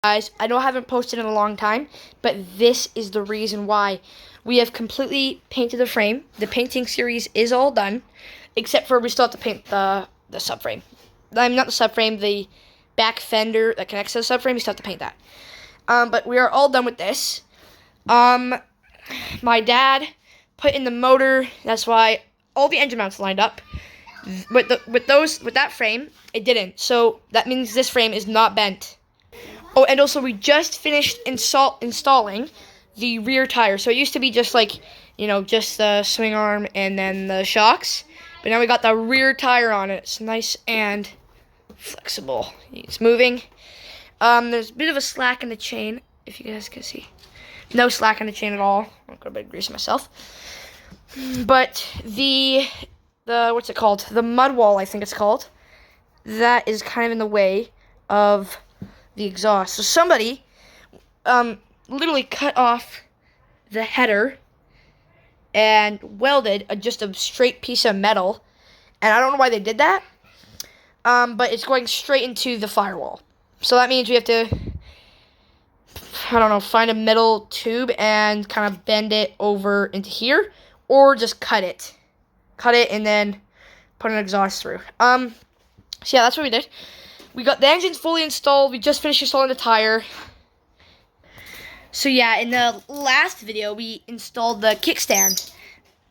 Guys, I know I haven't posted in a long time, but this is the reason why. We have completely painted the frame. The painting series is all done, except for we still have to paint the subframe. I mean, not the subframe, the back fender that connects to the subframe. We still have to paint that. But we are all done with this. My dad put in the motor. That's why all the engine mounts lined up. With that frame, it didn't. So that means this frame is not bent. Oh, and also we just finished installing the rear tire. So it used to be just like, just the swing arm and then the shocks. But now we got the rear tire on it. It's nice and flexible. It's moving. There's a bit of a slack in the chain, if you guys can see. No slack in the chain at all. I'm going to grease myself. But the what's it called? The mud wall, I think it's called. That is kind of in the way of the exhaust. So somebody literally cut off the header and welded just a straight piece of metal, and I don't know why they did that, but it's going straight into the firewall. So that means we have to, I don't know, find a metal tube and kind of bend it over into here, or just cut it and then put an exhaust through. So yeah, that's what we did. We got the engines fully installed. We just finished installing the tire. So yeah, in the last video, we installed the kickstand.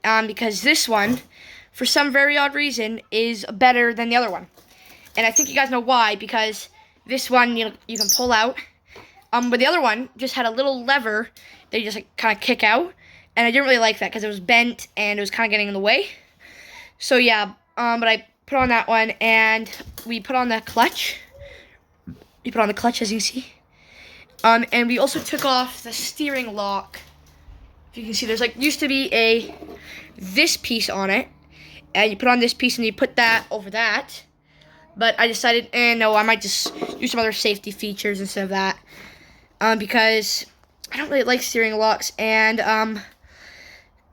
Because this one, for some very odd reason, is better than the other one. And I think you guys know why, because this one, you can pull out. But the other one just had a little lever that you just kind of kick out. And I didn't really like that because it was bent and it was kind of getting in the way. So yeah, but I put on that one, and we put on the clutch. We put on the clutch, as you see. And we also took off the steering lock. If you can see, there's used to be this piece on it, and you put on this piece and you put that over that. But I decided, no, I might just use some other safety features instead of that, because I don't really like steering locks, and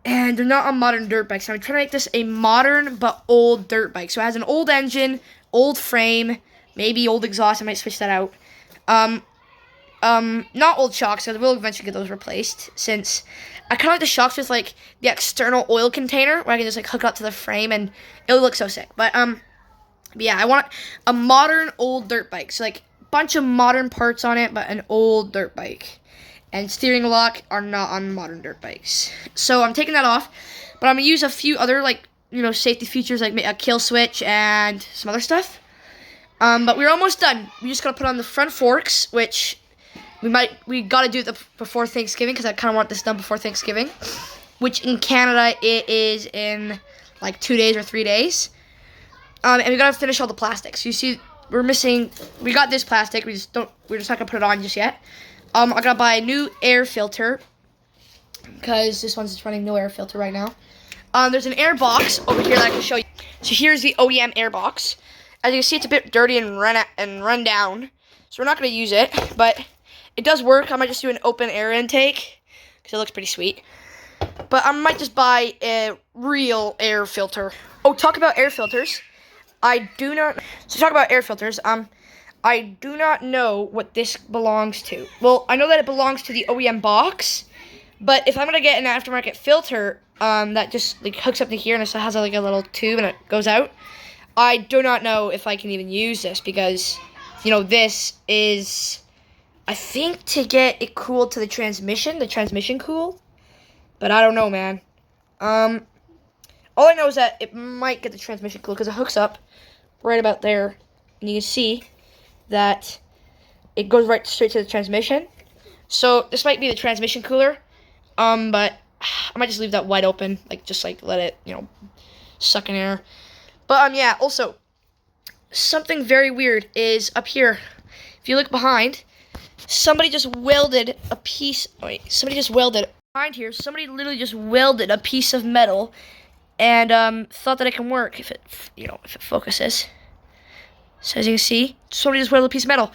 they're not on modern dirt bikes. So I'm trying to make this a modern but old dirt bike. So it has an old engine, old frame, maybe old exhaust. I might switch that out. Not old shocks, because we'll eventually get those replaced, since I kind of like the shocks with the external oil container where I can just hook it up to the frame and it'll look so sick. But yeah, I want a modern old dirt bike. So a bunch of modern parts on it, but an old dirt bike. And steering lock are not on modern dirt bikes. So I'm taking that off, but I'm going to use a few other, safety features, like a kill switch and some other stuff. But we're almost done. We just got to put on the front forks, which we got to do it before Thanksgiving, because I kind of want this done before Thanksgiving, which in Canada, it is in 2 days or 3 days. And we got to finish all the plastics. You see, we got this plastic. We're just not going to put it on just yet. I gotta buy a new air filter, because this one's just running no air filter right now. There's an air box over here that I can show you. So here's the OEM air box. As you can see, it's a bit dirty and run down, so we're not gonna use it, but it does work. I might just do an open air intake, because it looks pretty sweet. But I might just buy a real air filter. Oh, talk about air filters. I do not know what this belongs to. Well, I know that it belongs to the OEM box, but if I'm going to get an aftermarket filter that just hooks up to here and it has a little tube and it goes out, I do not know if I can even use this, because, this is, I think, to get it cooled to the transmission cool, but I don't know, man. All I know is that it might get the transmission cool, because it hooks up right about there, and you can see that it goes straight to the transmission. So this might be the transmission cooler, but I might just leave that wide open, let it, suck in air. But yeah, also, something very weird is up here. If you look behind, somebody just welded a piece, behind here, somebody literally just welded a piece of metal, and thought that it can work if it focuses. So as you can see, somebody just welded a piece of metal.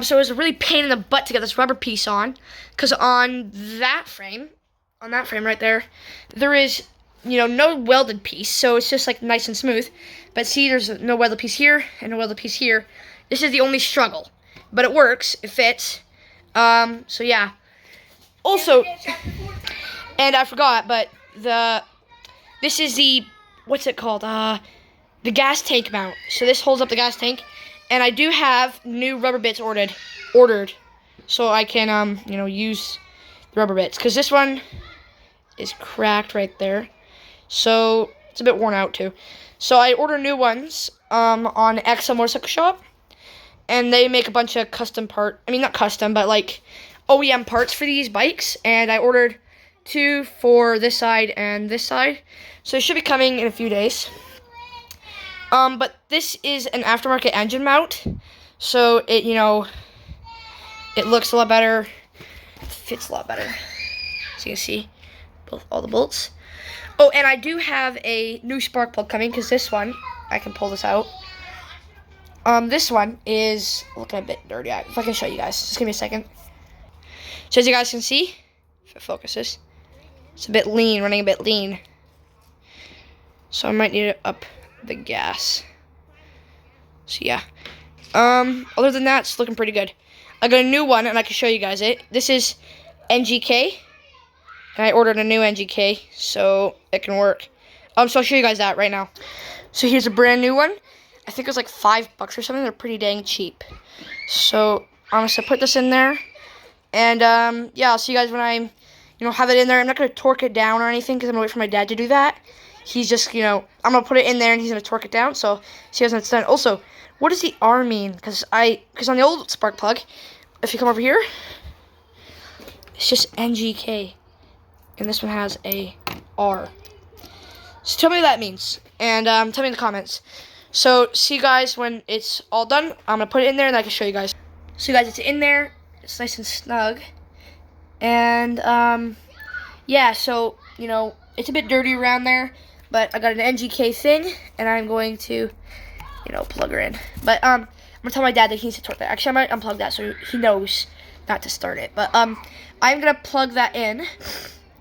So it was a really pain in the butt to get this rubber piece on, because on that frame right there, there is, no welded piece, so it's just nice and smooth. But see, there's no welded piece here and no welded piece here. This is the only struggle. but it works. It fits. So yeah. Also, and I forgot, but this is the, what's it called? The gas tank mount. So this holds up the gas tank, and I do have new rubber bits ordered, so I can use the rubber bits, because this one is cracked right there, so it's a bit worn out too. So I ordered new ones on XL Motorcycle Shop, and they make a bunch of custom not custom, but like OEM parts for these bikes, and I ordered 2 for this side and this side, so it should be coming in a few days. But this is an aftermarket engine mount, so it, it looks a lot better, it fits a lot better, so you can see all the bolts. Oh, and I do have a new spark plug coming, because this one, I can pull this out. This one is looking a bit dirty. If I can show you guys, just give me a second. So as you guys can see, if it focuses, it's a bit lean, running a bit lean. So I might need to up the gas. So yeah. Other than that, it's looking pretty good. I got a new one, and I can show you guys it. This is NGK, and I ordered a new NGK, so it can work. So I'll show you guys that right now. So here's a brand new one. I think it was like $5 or something. They're pretty dang cheap. So I'm just gonna put this in there, and yeah, I'll see you guys when I have it in there. I'm not gonna torque it down or anything, because I'm gonna wait for my dad to do that. He's just, I'm gonna put it in there, and he's gonna torque it down. So see you guys when it's done. Also, what does the R mean? Because on the old spark plug, if you come over here, it's just NGK, and this one has a R. So tell me what that means, and tell me in the comments. So see you guys when it's all done. I'm gonna put it in there, and I can show you guys. So you guys, it's in there. It's nice and snug, and yeah. So it's a bit dirty around there, but I got an NGK thing, and I'm going to plug her in. But I'm gonna tell my dad that he needs to torque that. Actually, I might unplug that so he knows not to start it. But I'm gonna plug that in,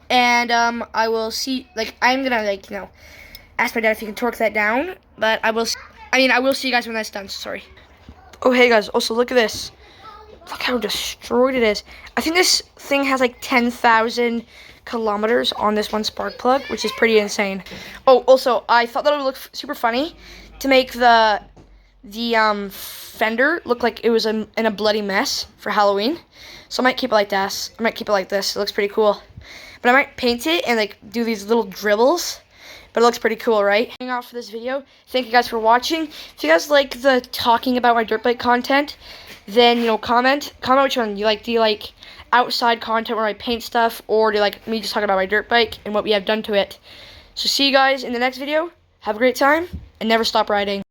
and I will see. I'm gonna ask my dad if he can torque that down. But I will see you guys when that's done. Sorry. Oh hey guys. Also look at this. Look how destroyed it is. I think this thing has like 10,000 kilometers on this one spark plug, which is pretty insane. Oh, also, I thought that it would look super funny to make the fender look like it was in a bloody mess for Halloween. So I might keep it like this. I might keep it like this. It looks pretty cool. But I might paint it and do these little dribbles. But it looks pretty cool, right? Hang out for this video. Thank you guys for watching. If you guys like the talking about my dirt bike content, then comment which one you like. Do you like outside content where I paint stuff, or do you like me just talking about my dirt bike and what we have done to it? So see you guys in the next video. Have a great time, and never stop riding.